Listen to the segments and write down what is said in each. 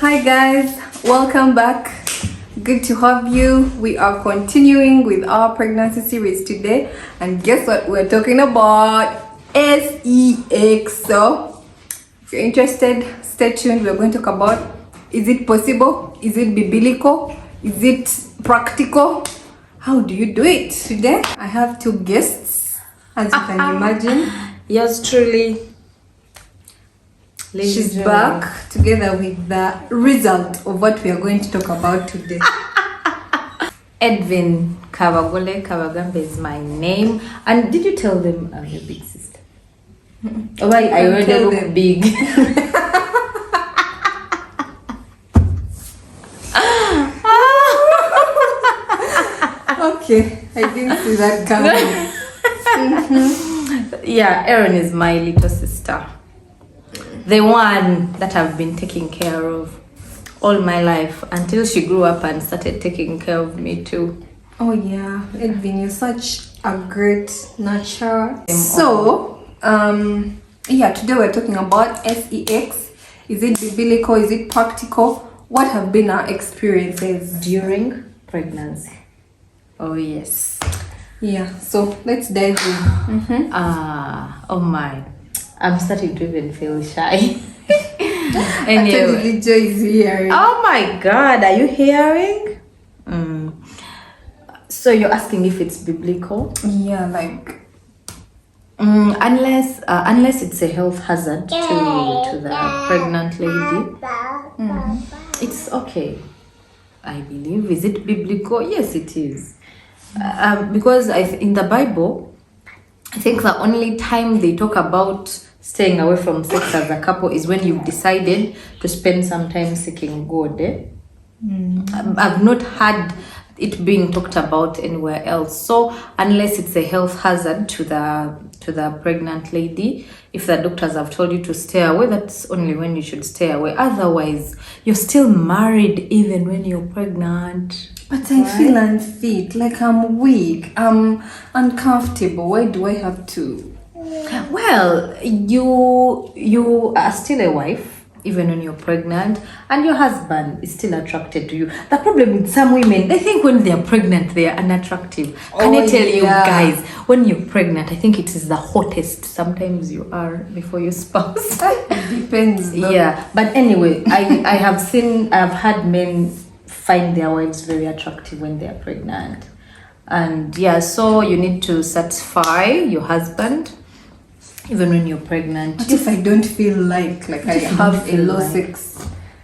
Hi guys, welcome back. Good to have you. We are continuing with our pregnancy series today, and guess what we're talking about? sex. So if you're interested, stay tuned. We're going to talk about, is it possible, is it biblical, is it practical, how do you do it? Today I have two guests, as you can imagine. Yours truly. She's back together with the result of what we are going to talk about today. Edvine Kawagambe is my name. And did you tell them I'm your big sister? Oh, I already look big. Okay, I didn't see that coming. Yeah, Erin is my little sister. The one that I've been taking care of all my life until she grew up and started taking care of me too. Oh yeah, Edvine, you're such a great nurturer. So, yeah, today we're talking about sex. Is it biblical? Is it practical? What have been our experiences During pregnancy. Oh yes. Yeah, so let's dive in. Oh my. I'm starting to even feel shy. Actually, Joy is hearing. Oh my God, are you hearing? So you're asking if it's biblical? Yeah, like unless it's a health hazard to the pregnant lady, it's okay. I believe. Is it biblical? Yes, it is. Because in the Bible, I think the only time they talk about staying away from sex as a couple is when you've decided to spend some time seeking God. I've not had it being talked about anywhere else. So unless it's a health hazard to the pregnant lady, if the doctors have told you to stay away, that's only when you should stay away. Otherwise, you're still married even when you're pregnant. But I feel unfit, like I'm weak, I'm uncomfortable. Why do I have to? Well, you are still a wife even when you're pregnant, and your husband is still attracted to you. The problem with some women, they think when they're pregnant they are unattractive. Can I tell you guys, when you're pregnant, I think it is the hottest sometimes you are before your spouse. It depends though. Yeah, but anyway, I've had men find their wives very attractive when they're pregnant. And yeah, so you need to satisfy your husband even when you're pregnant. What if I don't feel like I have a low sex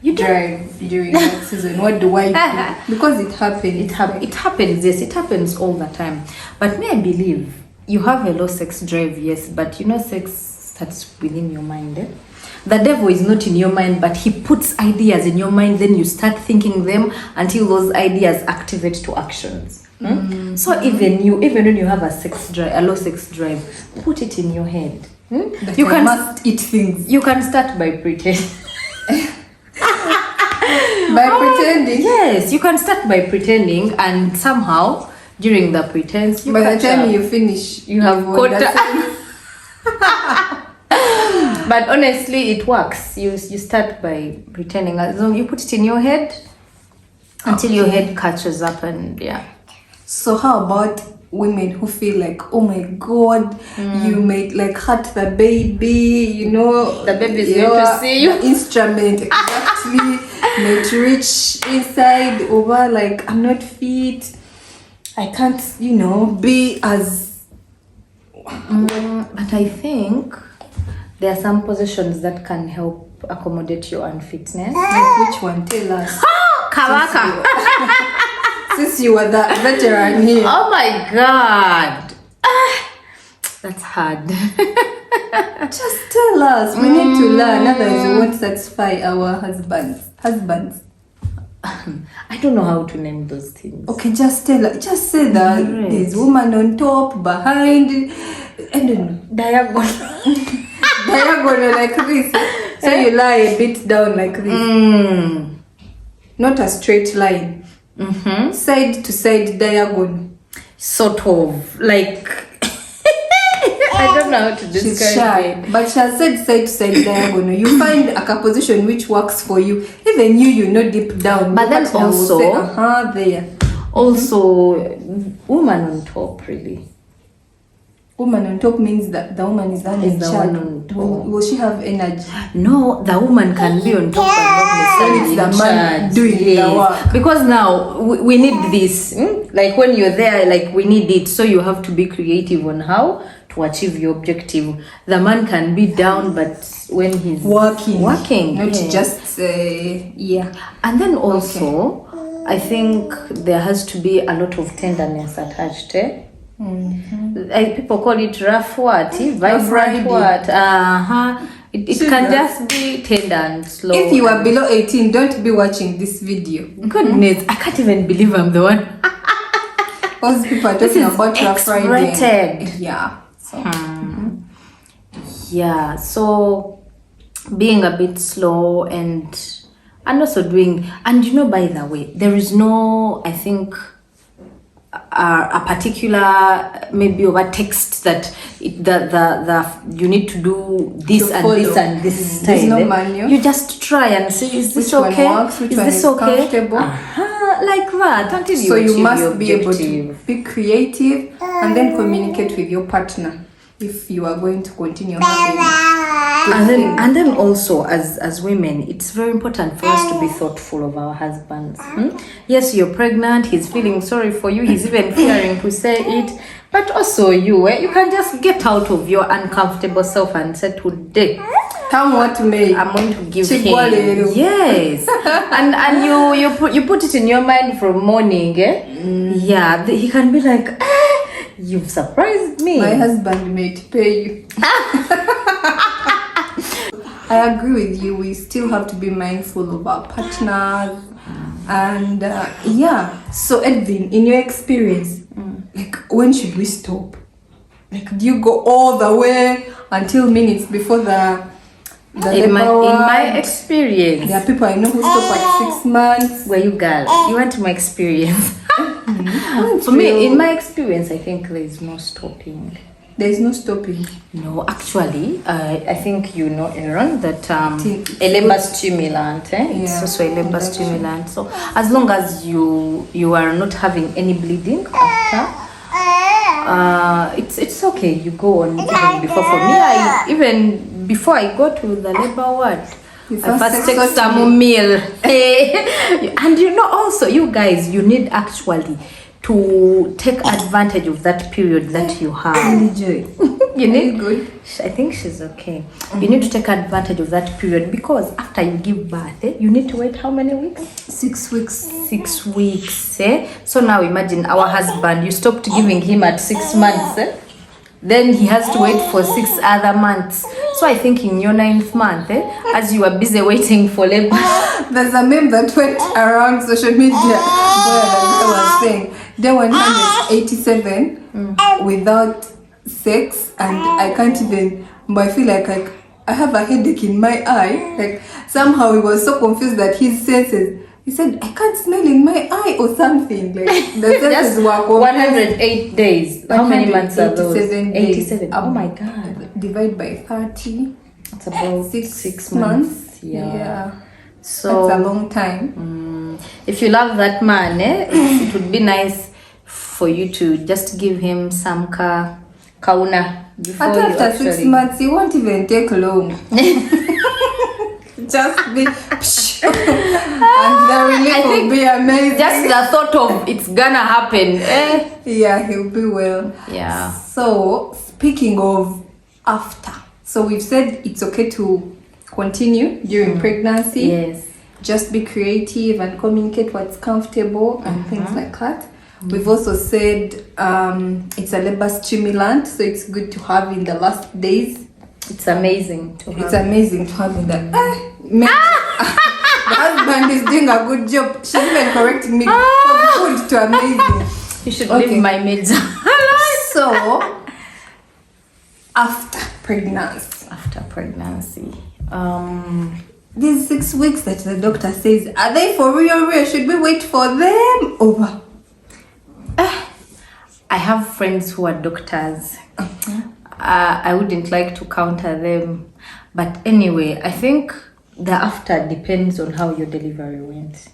drive during that season? What do I do? Because it happens. It happens, yes, it happens all the time. But may I believe you have a low sex drive, yes, but sex starts within your mind. The devil is not in your mind, but he puts ideas in your mind, then you start thinking them until those ideas activate to actions. So even when you have a low sex drive, put it in your head. You must eat things. You can start by pretending. Pretending? Yes, you can start by pretending, and somehow during the pretense, by the time you finish, you have got. But honestly, it works. You start by pretending. You put it in your head until your head catches up, and yeah. So how about women who feel like, oh my God, you may hurt the baby, the baby is going to see you. The instrument exactly may reach inside over, I'm not fit, I can't, be as. But I think there are some positions that can help accommodate your unfitness. Like which one? Tell us. Kawaka. Since you were the veteran here. Oh my God. That's hard. Just tell us. We need to learn. Otherwise we won't satisfy our husbands. I don't know how to name those things. Okay, just tell us. Just say that there's woman on top, behind. I don't know. Diagonal like this. So you lie a bit down like this. Not a straight line. Side to side diagonal. Sort of like I don't know how to She's describe shy, it. but she has said side to side diagonal. You find a position which works for you. Even you know deep down. But your then partner will also- say, there. Also, woman on top, really. Woman on top means that the woman is the one Is in the charge. one on top. Will she have energy? No, the woman can be on top but not necessarily It's the in man charge. doing the Yes. work. Because now we need this. Like when you're there, like we need it. So you have to be creative on how to achieve your objective. The man can be down, but when he's Working. Not yeah. just, yeah. And then also, I think there has to be a lot of tenderness attached. Like people call it rough what, vibrant Friday. what. It can just be tender and slow. If you are below 18, don't be watching this video. Goodness, I can't even believe I'm the one. Because people are This talking is about Rough Friday. X-rated. Yeah. So. Yeah, so being a bit slow and also doing, and you know, by the way, there is no, I think, a particular maybe over text that the you need to do this To and follow. this and this style. There's no manual. You just try and see, is this Which one okay? works, which is one this is okay? comfortable? Like that until you So achieve you your must be able to objective. be creative and then communicate with your partner if you are going to continue having good things. And then also as women, it's very important for us to be thoughtful of our husbands. Yes, you're pregnant, he's feeling sorry for you, he's even fearing to say it, but also you can just get out of your uncomfortable self and say, today Come what may. I'm going to give Chigwalero. him. Yes. and you put it in your mind from morning, yeah, he can be like, you've surprised me. My husband may pay you. I agree with you. We still have to be mindful of our partners. And yeah. So Edvine, in your experience, like when should we stop? Like do you go all the way until minutes before the in my experience, there are people I know who stop at 6 months. where you girl, you want my experience. For me, in my experience, I think there is no stopping. There is no stopping. No, actually, I think you know, Aaron, that Think a labor stimulant, it's Yeah, also a labor injection. stimulant. So as long as you are not having any bleeding after, it's okay. You go on even before. For me, even before I go to the labor ward, I first take some meal. And you know, also you guys, you need actually to take advantage of that period that you have. Enjoy. You need good. I think she's okay. You need to take advantage of that period because after you give birth, you need to wait how many weeks? 6 weeks. 6 weeks. So now imagine our husband, you stopped giving him at 6 months. Then he has to wait for 6 other months. So I think in your 9th month, as you are busy waiting for labor. There's a meme that went around social media where the girl was saying day 187 without sex, and I can't even, but I feel like I have a headache in my eye. Like somehow he was so confused that his senses, he said, I can't smell in my eye or something. Like the senses were confused. 108 days. How many months are those? 187 days. 87. Oh my God. Divide by 30. It's about 6 months. months. Yeah. So that's a long time. if you love that man, it would be nice for you to just give him some kauna before But you after actually... 6 months, it won't even take long. Just be, and the relief will be amazing. Just the thought of it's gonna happen. Yeah, he'll be well. Yeah. So speaking of after, so we've said it's okay to continue during pregnancy. Yes. Just be creative and communicate what's comfortable and things like that. We've also said it's a labor stimulant, so it's good to have in the last days. It's amazing to have. It's amazing to have in the the husband is doing a good job. She's even correcting me from good to amazing. You should Okay. leave my maids. So after pregnancy, these 6 weeks that the doctor says, are they for real? Should we wait for them? Over. I have friends who are doctors. I wouldn't like to counter them. But anyway, I think the after depends on how your delivery went.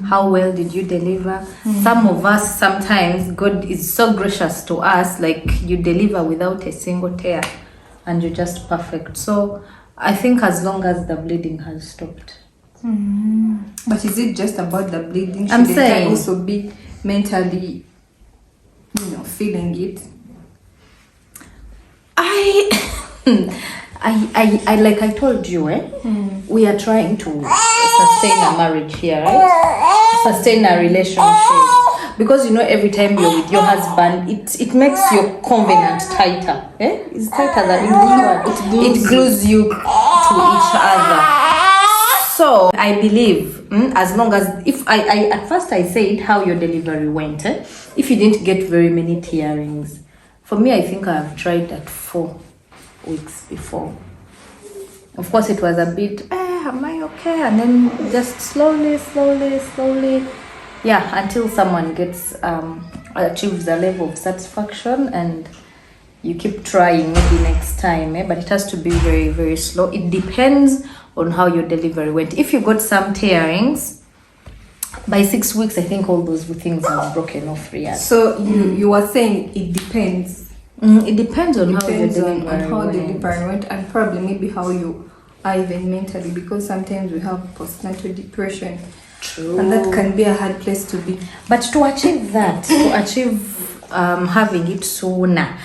How well did you deliver? Some of us, sometimes God is so gracious to us, like you deliver without a single tear and you're just perfect. So I think as long as the bleeding has stopped. But is it just about the bleeding? I'm Shouldn't saying- I also be mentally, feeling it? I like I told you, we are trying to sustain a marriage here, right? Sustain a relationship. Because every time you're with your husband, it makes your covenant tighter. It's tighter than English word. It glues you to each other. So I believe, as long as if I at first I said how your delivery went, if you didn't get very many tearings, for me I think I've tried at 4 weeks before. Of course it was a bit, am I okay? And then just slowly, until someone gets achieves a level of satisfaction, and you keep trying maybe next time, but it has to be very, very slow. It depends on how your delivery went. If you got some tearings, by 6 weeks, I think all those things have broken off really. So you were saying it depends. It depends on how your Depends on delivery how the went. delivery went, and probably maybe how you are even mentally, because sometimes we have postnatal depression. True. And that can be a hard place to be. But to achieve that, having it sooner,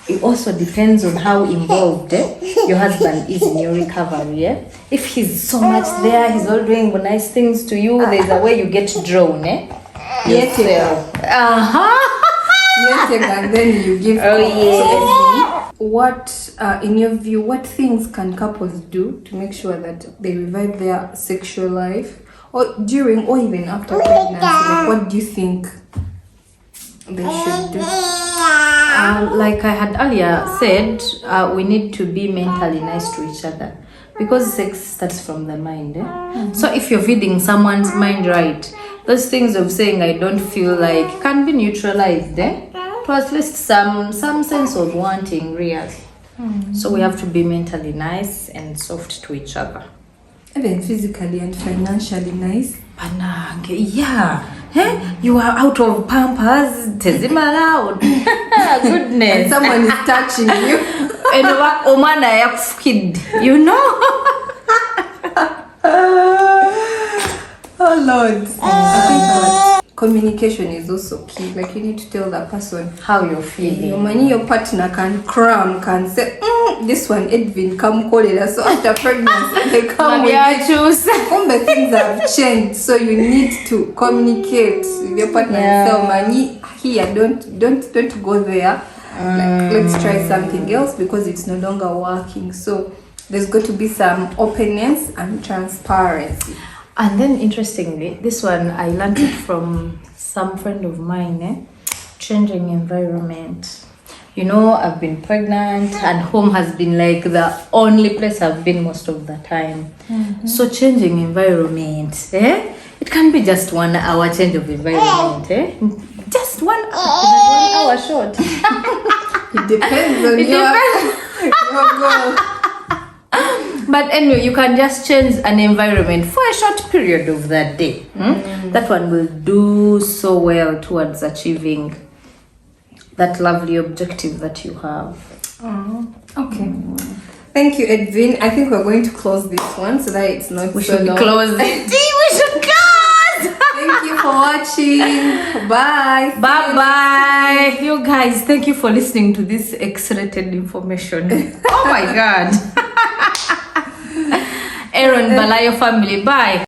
it also depends on how involved your husband is in your recovery. If he's so much there, he's all doing nice things to you, there's a way you get drawn. Yes, and then you give. Oh, yeah. So, what, in your view, what things can couples do to make sure that they revive their sexual life, or during or even after pregnancy? Like, what do you think they should do? Like I had earlier said, we need to be mentally nice to each other, because sex starts from the mind. So if you're feeding someone's mind right, those things of saying I don't feel like can be neutralized, to at least some sense of wanting really. So we have to be mentally nice and soft to each other. Even physically and financially nice. Banange, yeah. You are out of pampers, tezima loud. Goodness. And someone is touching you. And omana yakufukid, Oh Lord. I think communication is also key. Like, you need to tell that person how you're feeling. Your money, your partner can say, this one, Edvine, come call it. So after pregnancy, they come with it. All the things have changed. So you need to communicate with your partner and say, money, here, don't go there. Like, let's try something else because it's no longer working. So there's got to be some openness and transparency. And then interestingly, this one I learned it from some friend of mine, changing environment. I've been pregnant and home has been like the only place I've been most of the time. So changing environment, it can be just 1 hour change of environment, just 1 hour short. It depends on your goal. But anyway, you can just change an environment for a short period of that day. That one will do so well towards achieving that lovely objective that you have. Okay. Thank you, Edvine. I think we're going to close this one so that it's not We so should long. close it. We should close. Thank you for watching. Bye. Bye. You guys, thank you for listening to this X-rated information. Oh my God. Aaron Balayo family. Bye.